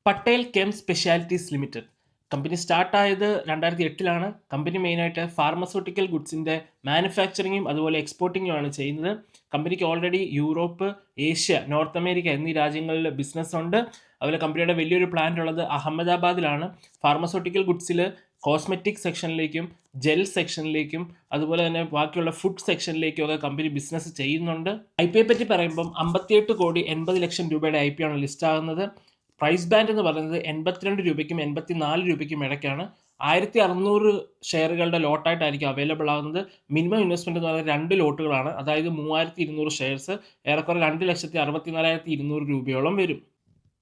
Patel chem specialities limited company സ്റ്റാർട്ടായത് 2008 company മെയിനായിട്ട് pharmaceutical ഗുഡ്സിൻ്റെ മാനുഫാക്ചറിങ്ങും അതുപോലെ എക്സ്പോർട്ടിങ്ങുമാണ് ചെയ്യുന്നത്. കമ്പനിക്ക് already Europe, Asia, north America എന്നീ രാജ്യങ്ങളിൽ ബിസിനസ് ഉണ്ട്. അതുപോലെ കമ്പനിയുടെ വലിയൊരു പ്ലാന്റ് ഉള്ളത് അഹമ്മദാബാദിലാണ്. ഫാർമസ്യൂട്ടിക്കൽ ഗുഡ്സിൽ കോസ്മെറ്റിക് സെക്ഷനിലേക്കും ജെൽ സെക്ഷനിലേക്കും അതുപോലെ തന്നെ ബാക്കിയുള്ള ഫുഡ് സെക്ഷനിലേക്കും ഒക്കെ കമ്പനി ബിസിനസ് ചെയ്യുന്നുണ്ട്. IPO പറ്റി പറയുമ്പം 58,80,00,000 രൂപയുടെ IPO ആണ് ലിസ്റ്റ് ആകുന്നത്. പ്രൈസ് ബാൻഡ് എന്ന് പറയുന്നത് 82 രൂപയ്ക്കും 84 രൂപയ്ക്കും ഇടയ്ക്കാണ്. 1600 ഷെയറുകളുടെ ലോട്ടായിട്ടായിരിക്കും അവൈലബിൾ ആകുന്നത്. മിനിമം ഇൻവെസ്റ്റ്മെന്റ് എന്ന് പറയുന്നത് 2 ലോട്ടുകളാണ്. അതായത് 3200 ഷെയർസ്, ഏറെക്കുറെ 2,64,200 രൂപയോളം വരും.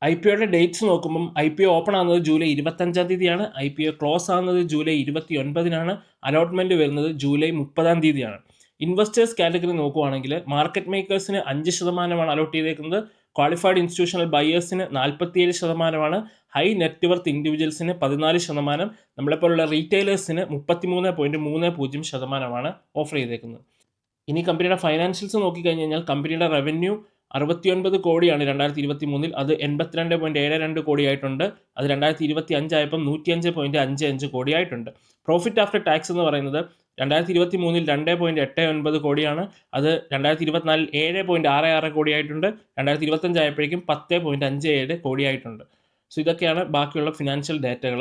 IPOയുടെ ഡേറ്റ്സ് നോക്കുമ്പം IPO ഓപ്പൺ ആകുന്നത് ജൂലൈ 25 തീയതിയാണ്. IPO ക്ലോസ് ആകുന്നത് ജൂലൈ 29 അലോട്ട്മെന്റ് വരുന്നത് ജൂലൈ 30 ഇൻവെസ്റ്റേഴ്സ് കാറ്റഗറി നോക്കുവാണെങ്കിൽ മാർക്കറ്റ് മേക്കേഴ്സിന് 5% അലോട്ട് ചെയ്തേക്കുന്നത്. ക്വാളിഫൈഡ് ഇൻസ്റ്റിറ്റ്യൂഷണൽ ബയേഴ്സിന് 47%, ഹൈ നെറ്റ് വർത്ത് ഇൻഡിവിജ്വൽസിന് 14%, നമ്മളെപ്പോലുള്ള റീറ്റെയിലേഴ്സിന് 33.30% ഓഫർ ചെയ്തേക്കുന്നത്. ഇനി കമ്പനിയുടെ ഫൈനാൻഷ്യൽസ് നോക്കിക്കഴിഞ്ഞാൽ കമ്പനിയുടെ റവന്യൂ 69 കോടിയാണ് 2023. അത് 82.72 കോടിയായിട്ടുണ്ട്. അത് 2025 ആയപ്പം 105.55 കോടിയായിട്ടുണ്ട്. പ്രോഫിറ്റ് ആഫ്റ്റർ ടാക്സ് എന്ന് പറയുന്നത് 2023 2.89 കോടിയാണ്. അത് 2024 7.66 കോടിയായിട്ടുണ്ട്. 2025 ആയപ്പോഴേക്കും 10.57 കോടിയായിട്ടുണ്ട്. സോ ഇതൊക്കെയാണ് ബാക്കിയുള്ള ഫിനാൻഷ്യൽ ഡേറ്റകൾ.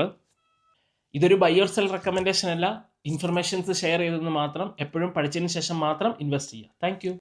ഇതൊരു ബൈ ഓർ സെൽ റെക്കമെൻഡേഷൻ അല്ല, ഇൻഫർമേഷൻസ് ഷെയർ ചെയ്തെന്ന് മാത്രം. എപ്പോഴും പഠിച്ചതിന് ശേഷം മാത്രം ഇൻവെസ്റ്റ് ചെയ്യുക. താങ്ക്